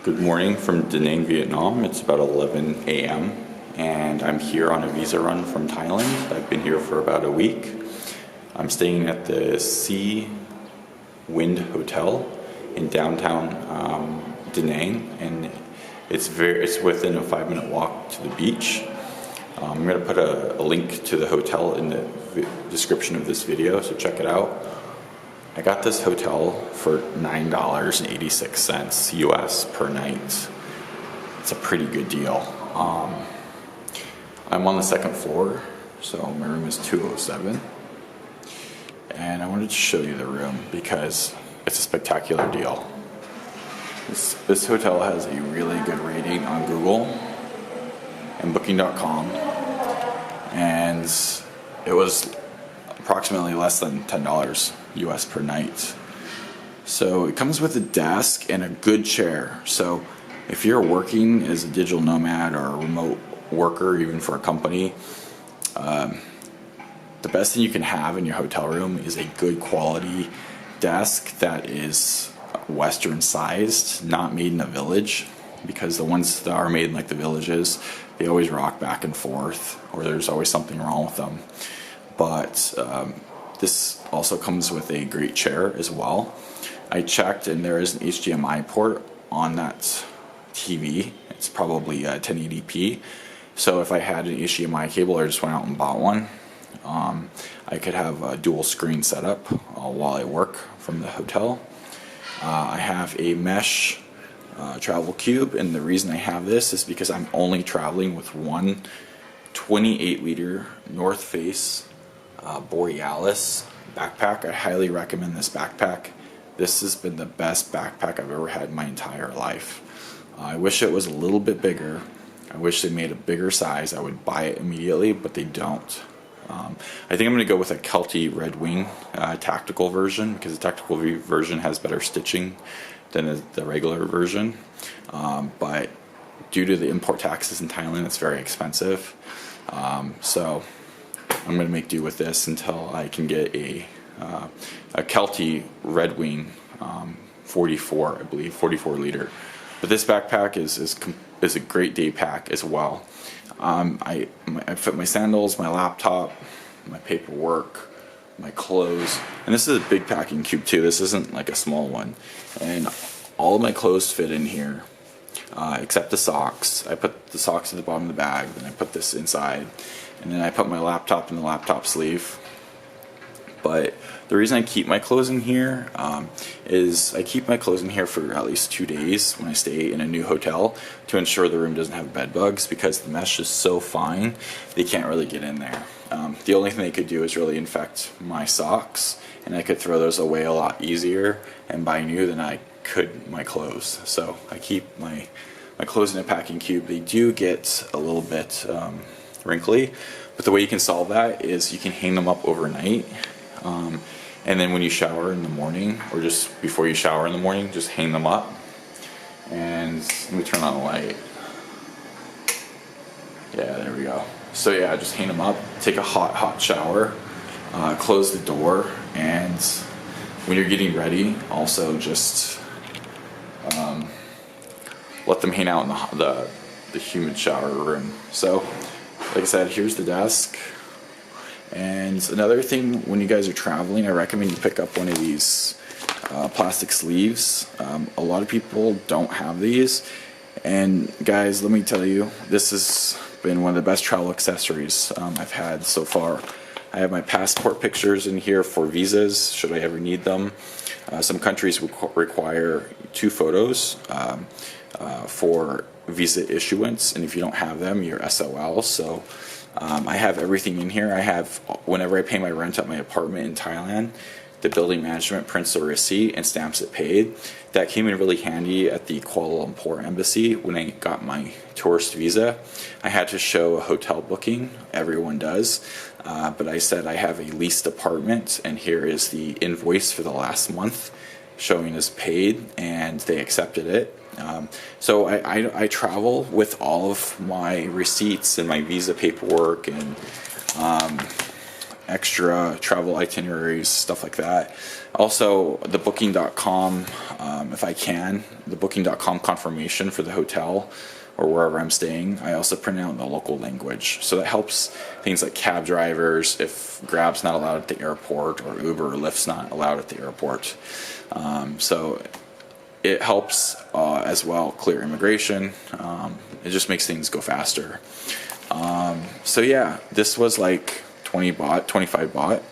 Good morning from Da Nang, Vietnam. It's about 11 a.m. and I'm here on a visa run from Thailand. I've been here for about a week. I'm staying at the SeaWind Hotel in downtown Da Nang, and it's within a 5-minute walk to the beach. I'm going to put a link to the hotel in the description of this video, so check it out. I got this hotel for $9.86 US per night. It's a pretty good deal. I'm on the second floor, so my room is 207. And I wanted to show you the room because it's a spectacular deal. This hotel has a really good rating on Google and Booking.com, and it was approximately less than $10 US per night. So it comes with a desk and a good chair. So if you're working as a digital nomad or a remote worker, even for a company, the best thing you can have in your hotel room is a good quality desk that is Western sized, not made in a village, because the ones that are made in like the villages, they always rock back and forth, or there's always something wrong with them. But this also comes with a great chair as well. I checked and there is an HDMI port on that TV. It's probably 1080p. So if I had an HDMI cable or just went out and bought one, I could have a dual screen setup while I work from the hotel. I have a mesh travel cube, and the reason I have this is because I'm only traveling with one 28-liter North Face Borealis backpack. I highly recommend this backpack. This has been the best backpack I've ever had in my entire life. I wish it was a little bit bigger. I wish they made a bigger size. I would buy it immediately, but they don't. I think I'm going to go with a Kelty Red Wing tactical version, because the tactical version has better stitching than the regular version. But due to the import taxes in Thailand, it's very expensive. So I'm going to make do with this until I can get a Kelty Red Wing 44, I believe, 44 liter. But this backpack is a great day pack as well. I fit my sandals, my laptop, my paperwork, my clothes, and this is a big packing cube too. This isn't like a small one, and all of my clothes fit in here except the socks. I put the socks at the bottom of the bag, then I put this inside, and then I put my laptop in the laptop sleeve. But the reason I keep my clothes in here is I keep my clothes in here for at least 2 days when I stay in a new hotel to ensure the room doesn't have bed bugs, because the mesh is so fine they can't really get in there. The only thing they could do is really infect my socks, and I could throw those away a lot easier and buy new than I could my clothes. So I keep my clothes in a packing cube. They do get a little bit wrinkly, but the way you can solve that is you can hang them up overnight. And then when you shower in the morning, or just before you shower in the morning, just hang them up. And let me turn on the light. Yeah, there we go. So yeah, just hang them up, take a hot shower, close the door, and when you're getting ready, also just let them hang out in the humid shower room. So like I said, here's the desk. And another thing, when you guys are traveling, I recommend you pick up one of these plastic sleeves. A lot of people don't have these, and guys, let me tell you, this has been one of the best travel accessories I've had so far. I have my passport pictures in here for visas, should I ever need them. Some countries require 2 photos for visa issuance, and if you don't have them, you're SOL. So I have everything in here. I have, whenever I pay my rent at my apartment in Thailand, the building management prints a receipt and stamps it paid. That came in really handy at the Kuala Lumpur embassy when I got my tourist visa. I had to show a hotel booking. Everyone does. But I said I have a leased apartment, and here is the invoice for the last month showing as paid, and they accepted it. So I travel with all of my receipts and my visa paperwork and extra travel itineraries, stuff like that. Also, the Booking.com if I can, the booking.com confirmation for the hotel or wherever I'm staying. I also print it out in the local language. So that helps things like cab drivers, if Grab's not allowed at the airport, or Uber or Lyft's not allowed at the airport. So it helps as well clear immigration. It just makes things go faster. So yeah, this was like 25 baht.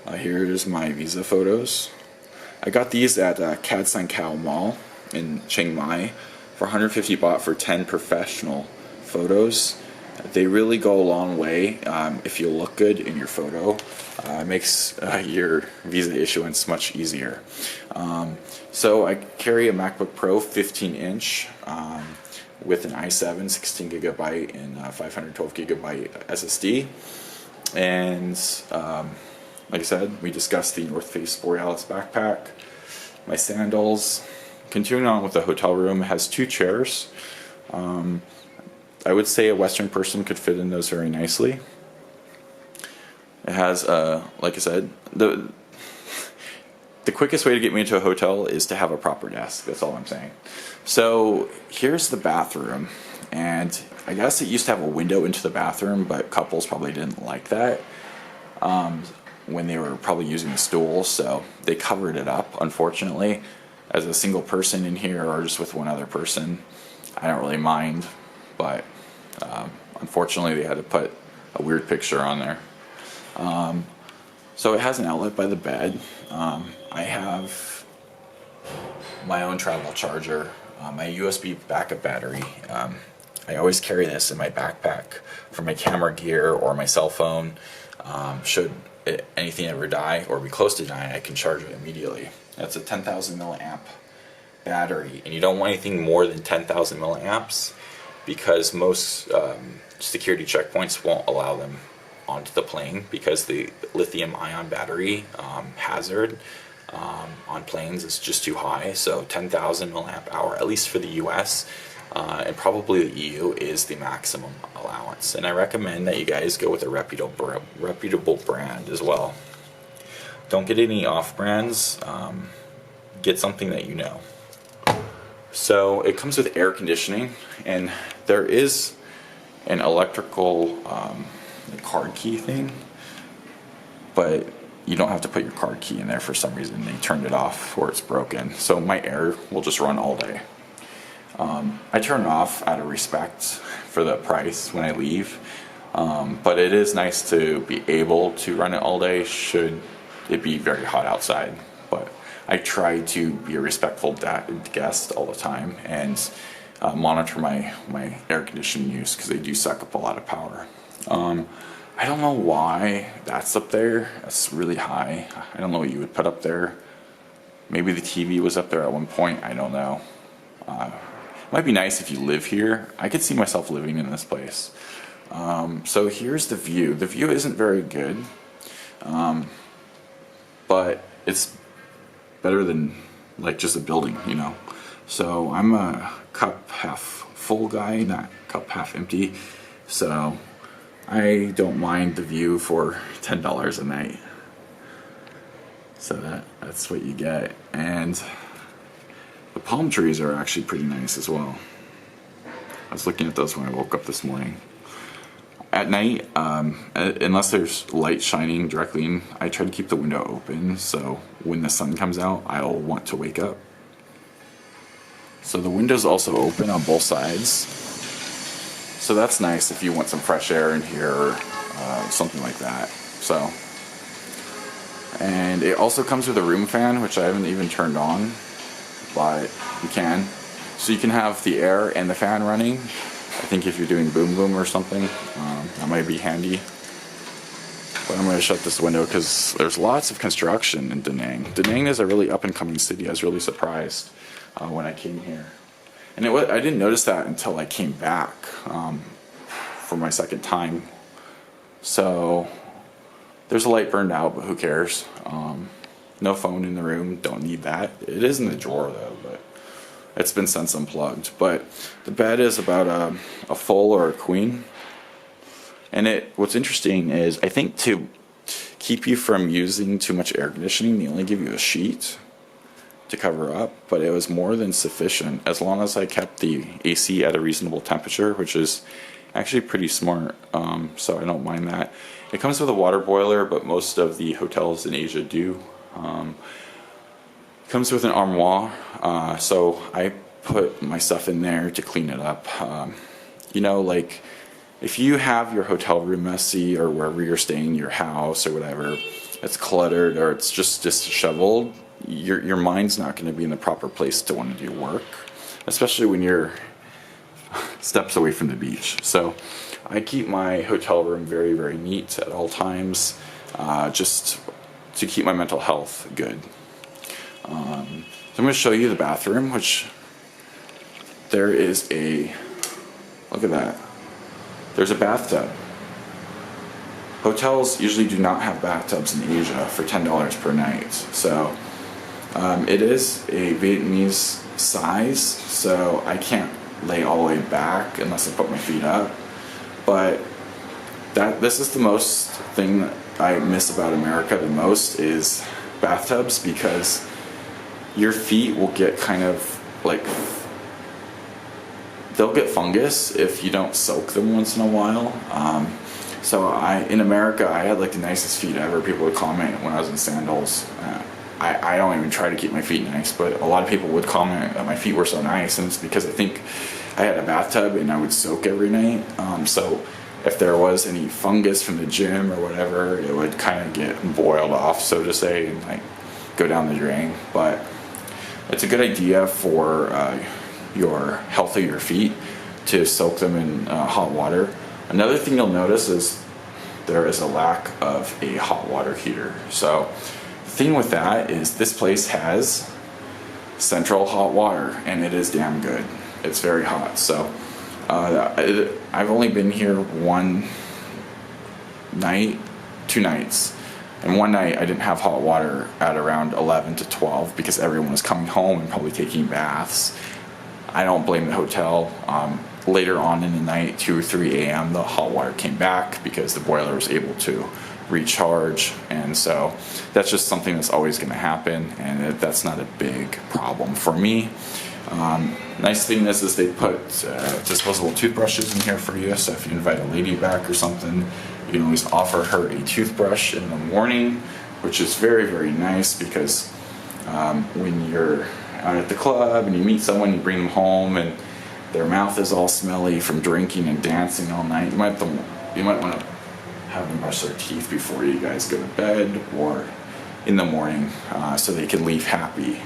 Here's my visa photos. I got these at Cad San Cao Mall in Chiang Mai for 150 baht for 10 professional photos. They really go a long way if you look good in your photo. It makes your visa issuance much easier. So I carry a MacBook Pro 15-inch with an i7 16 gigabyte and 512 gigabyte SSD. And like I said, we discussed the North Face Borealis backpack, my sandals. Continuing on with the hotel room, it has 2 chairs. I would say a Western person could fit in those very nicely. It has, like I said, the quickest way to get me into a hotel is to have a proper desk. That's all I'm saying. So here's the bathroom, and I guess it used to have a window into the bathroom, but couples probably didn't like that when they were probably using the stools, so they covered it up, unfortunately. As a single person in here, or just with one other person, I don't really mind, but unfortunately they had to put a weird picture on there. So it has an outlet by the bed. I have my own travel charger, my USB backup battery. I always carry this in my backpack for my camera gear or my cell phone. Should anything ever die or be close to dying, I can charge it immediately. That's a 10,000 milliamp battery, and you don't want anything more than 10,000 milliamps because most security checkpoints won't allow them onto the plane because the lithium ion battery hazard on planes is just too high. So 10,000 milliamp hour, at least for the US and probably the EU, is the maximum allowance. And I recommend that you guys go with a reputable brand as well. Don't get any off brands. Get something that you know. So it comes with air conditioning, and there is an electrical card key thing, but you don't have to put your card key in there for some reason. They turned it off or it's broken. So my air will just run all day. I turn it off out of respect for the price when I leave, but it is nice to be able to run it all day should it be very hot outside. But I try to be a respectful guest all the time and monitor my air conditioning use because they do suck up a lot of power. I don't know why that's up there. That's really high. I don't know what you would put up there. Maybe the TV was up there at one point. I don't know. It might be nice if you live here. I could see myself living in this place. So here's the view. The view isn't very good, but it's better than like just a building, you know. So I'm a cup half full guy, not cup half empty. So I don't mind the view for $10 a night. So that's what you get. And the palm trees are actually pretty nice as well. I was looking at those when I woke up this morning. At night, unless there's light shining directly in, I try to keep the window open so when the sun comes out, I'll want to wake up. So the window's also open on both sides. So that's nice if you want some fresh air in here or something like that. So, and it also comes with a room fan, which I haven't even turned on, but you can. So you can have the air and the fan running. I think if you're doing boom boom or something, that might be handy. But I'm going to shut this window because there's lots of construction in Da Nang. Da Nang is a really up and coming city. I was really surprised when I came here. And I didn't notice that until I came back for my second time. So there's a light burned out, but who cares? No phone in the room, don't need that. It is in the drawer though, but it's been since unplugged. But the bed is about a full or a queen. And what's interesting is I think to keep you from using too much air conditioning, they only give you a sheet to cover up, but it was more than sufficient as long as I kept the AC at a reasonable temperature, which is actually pretty smart, so I don't mind that. It comes with a water boiler, but most of the hotels in Asia do. It comes with an armoire, so I put my stuff in there to clean it up. You know, like if you have your hotel room messy or wherever you're staying, your house or whatever, it's cluttered or it's just disheveled, your mind's not going to be in the proper place to want to do work, especially when you're steps away from the beach. So I keep my hotel room very, very neat at all times, just to keep my mental health good. So I'm going to show you the bathroom, which there is look at that. There's a bathtub. Hotels usually do not have bathtubs in Asia for $10 per night. So it is a Vietnamese size, so I can't lay all the way back unless I put my feet up. But this is the most thing that I miss about America the most is bathtubs, because your feet will get kind of like, they'll get fungus if you don't soak them once in a while. So in America, I had like the nicest feet ever. People would comment when I was in sandals. I don't even try to keep my feet nice, but a lot of people would comment that my feet were so nice, and it's because I think I had a bathtub and I would soak every night. So if there was any fungus from the gym or whatever, it would kind of get boiled off, so to say, and like go down the drain. But it's a good idea for your health of your feet to soak them in hot water. Another thing you'll notice is there is a lack of a hot water heater. So the thing with that is this place has central hot water, and it is damn good. It's very hot. So I've only been here one night, 2 nights. And one night I didn't have hot water at around 11 to 12 because everyone was coming home and probably taking baths. I don't blame the hotel. Later on in the night, 2 or 3 a.m., the hot water came back because the boiler was able to recharge. And so that's just something that's always going to happen, and that's not a big problem for me. Nice thing is they put disposable toothbrushes in here for you, so if you invite a lady back or something, you can always offer her a toothbrush in the morning, which is very, very nice because when you're out at the club and you meet someone, you bring them home and their mouth is all smelly from drinking and dancing all night, you might want to have them brush their teeth before you guys go to bed or in the morning, so they can leave happy.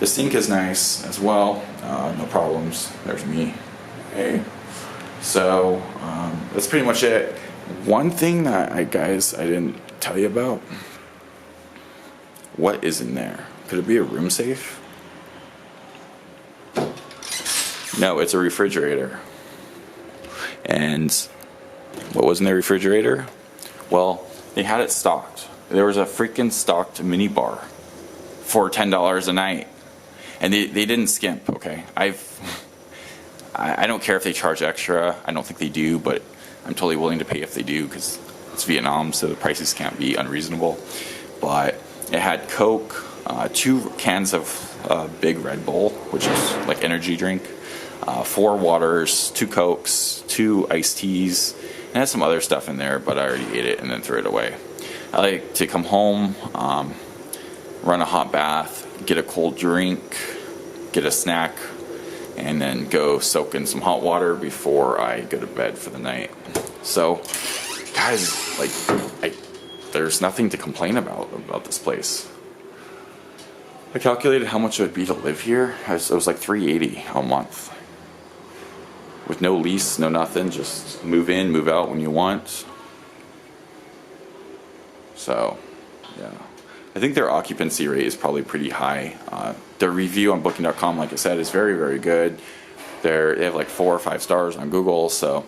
The sink is nice as well, no problems. There's me. Hey. So that's pretty much it. One thing that I didn't tell you about. What is in there? Could it be a room safe? No, it's a refrigerator. And what was in the refrigerator? Well, they had it stocked. There was a freaking stocked mini bar for $10 a night. And they didn't skimp, okay? I don't care if they charge extra. I don't think they do, but I'm totally willing to pay if they do because it's Vietnam, so the prices can't be unreasonable. But it had Coke, 2 cans of big Red Bull, which is like energy drink, 4 waters, 2 Cokes, 2 iced teas, and it had some other stuff in there, but I already ate it and then threw it away. I like to come home, run a hot bath, get a cold drink, get a snack, and then go soak in some hot water before I go to bed for the night. So, guys, there's nothing to complain about this place. I calculated how much it would be to live here. It was like $380 a month. With no lease, no nothing, just move in, move out when you want. So, yeah. I think their occupancy rate is probably pretty high. Their review on Booking.com, like I said, is very, very good. They have like 4 or 5 stars on Google. So,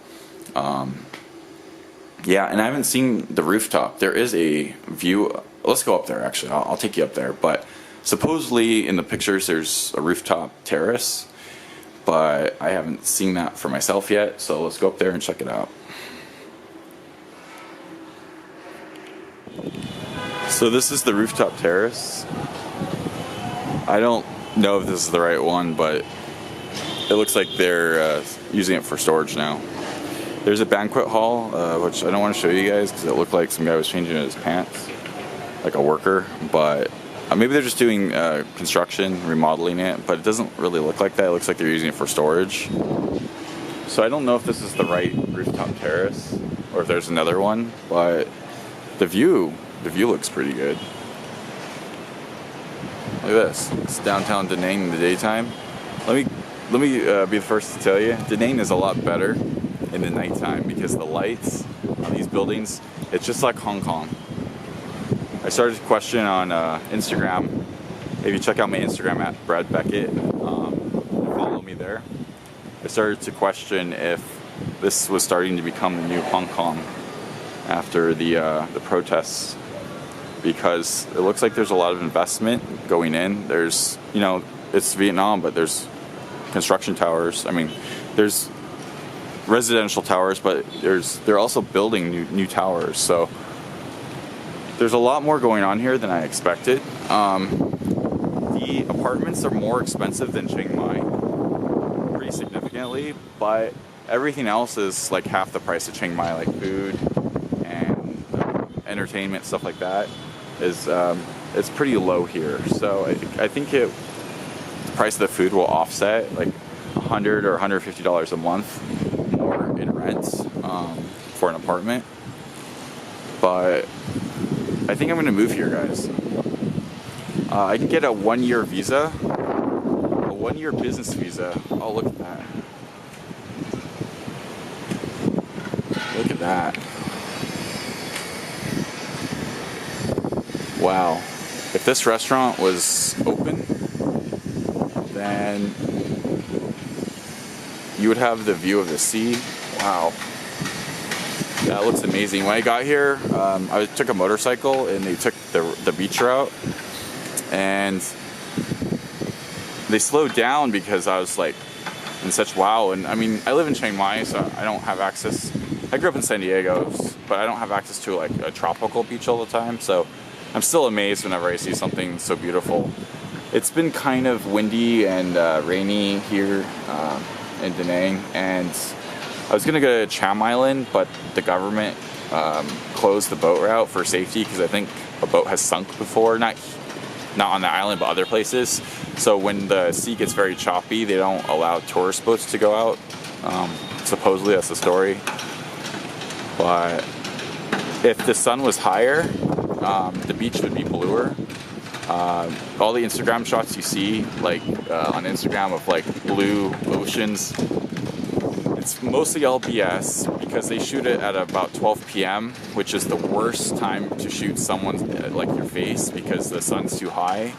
yeah, and I haven't seen the rooftop. There is a view. Let's go up there, actually. I'll take you up there. But supposedly in the pictures, there's a rooftop terrace. But I haven't seen that for myself yet. So let's go up there and check it out. So this is the rooftop terrace. I don't know if this is the right one, but it looks like they're using it for storage now. There's a banquet hall, which I don't want to show you guys because it looked like some guy was changing his pants, like a worker, but maybe they're just doing construction, remodeling it, but it doesn't really look like that. It looks like they're using it for storage. So I don't know if this is the right rooftop terrace or if there's another one, but the view looks pretty good. Look at this. It's downtown Da Nang in the daytime. Let me be the first to tell you, Da Nang is a lot better in the nighttime because the lights on these buildings, it's just like Hong Kong. I started to question on Instagram. If you check out my Instagram at Brad Beckett, follow me there. I started to question if this was starting to become the new Hong Kong after the protests, because it looks like there's a lot of investment going in. There's, you know, it's Vietnam, but there's construction towers. I mean, there's residential towers, but they're also building new towers. So there's a lot more going on here than I expected. The apartments are more expensive than Chiang Mai, pretty significantly, but everything else is like half the price of Chiang Mai, like food and entertainment, stuff like that. It's pretty low here. So I think the price of the food will offset like $100 or $150 a month more in rent for an apartment. But I think I'm gonna move here, guys. I can get a 1-year visa, a 1-year business visa. Oh, look at that. Look at that. Wow. If this restaurant was open, then you would have the view of the sea. Wow. That looks amazing. When I got here, I took a motorcycle and they took the beach route, and they slowed down because I was like in such wow. And I mean, I live in Chiang Mai, so I don't have access. I grew up in San Diego, but I don't have access to like a tropical beach all the time. So I'm still amazed whenever I see something so beautiful. It's been kind of windy and rainy here in Da Nang, and I was gonna go to Cham Island, but the government closed the boat route for safety because I think a boat has sunk before, not on the island, but other places. So when the sea gets very choppy, they don't allow tourist boats to go out. Supposedly that's the story. But if the sun was higher, the beach would be bluer. All the Instagram shots you see, like on Instagram of like blue oceans, it's mostly all BS because they shoot it at about 12 p.m., which is the worst time to shoot someone's like your face because the sun's too high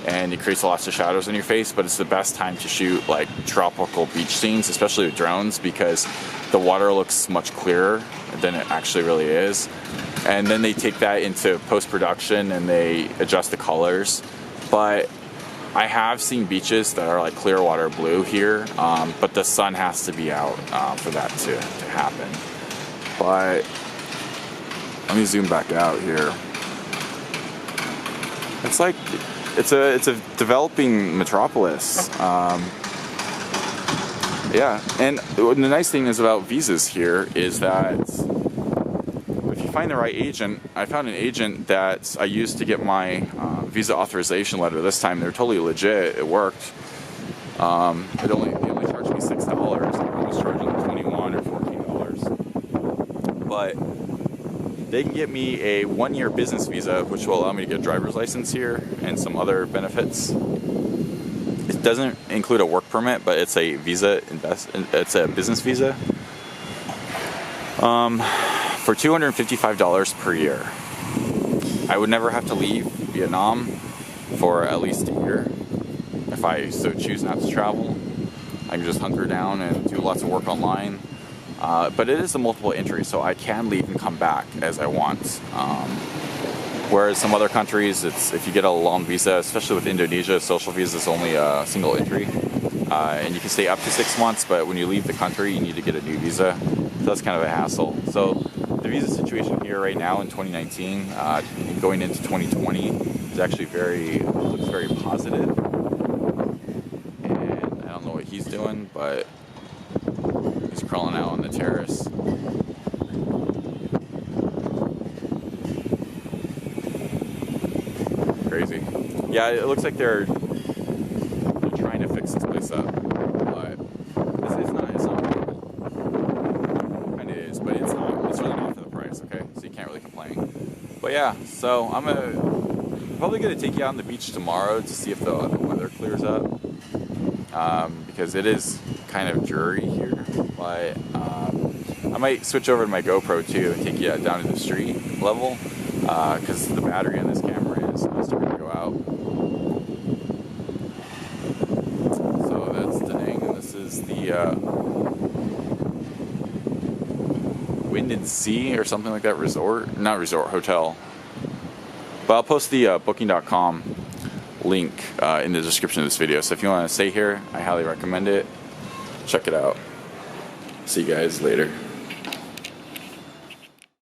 and it creates lots of shadows on your face. But it's the best time to shoot like tropical beach scenes, especially with drones, because the water looks much clearer than it actually really is. And then they take that into post-production and they adjust the colors. But I have seen beaches that are like clear water blue here, but the sun has to be out for that to happen. But let me zoom back out here. It's like it's a developing metropolis. Yeah, and the nice thing is about visas here is that if you find the right agent, I found an agent that I used to get my visa authorization letter this time. They're totally legit. It worked. They only charged me $6. I was charging them $21 or $14. But they can get me a 1-year business visa, which will allow me to get a driver's license here and some other benefits. It doesn't include a work permit, but it's a visa. It's a business visa. For $255 per year. I would never have to leave Vietnam for at least a year. If I so choose not to travel, I can just hunker down and do lots of work online. But it is a multiple entry, so I can leave and come back as I want. Whereas some other countries, it's if you get a long visa, especially with Indonesia, social visa is only a single entry. And you can stay up to 6 months, but when you leave the country, you need to get a new visa. So that's kind of a hassle. So the visa situation here right now in 2019, going into 2020, is actually looks very positive. doing, but he's crawling out on the terrace. Crazy. Yeah, it looks like they're trying to fix this place up, but it's not kind of is, but it's really not for the price, okay? So you can't really complain. But yeah, so I'm probably gonna take you out on the beach tomorrow to see if the weather clears up, because it is kind of dreary here. But I might switch over to my GoPro too and take you down to the street level, because the battery on this camera is starting to go out. So that's the thing, and this is the Wind and Sea or something like that hotel. But I'll post the booking.com link in the description of this video. So if you want to stay here, I highly recommend it. Check it out. See you guys later.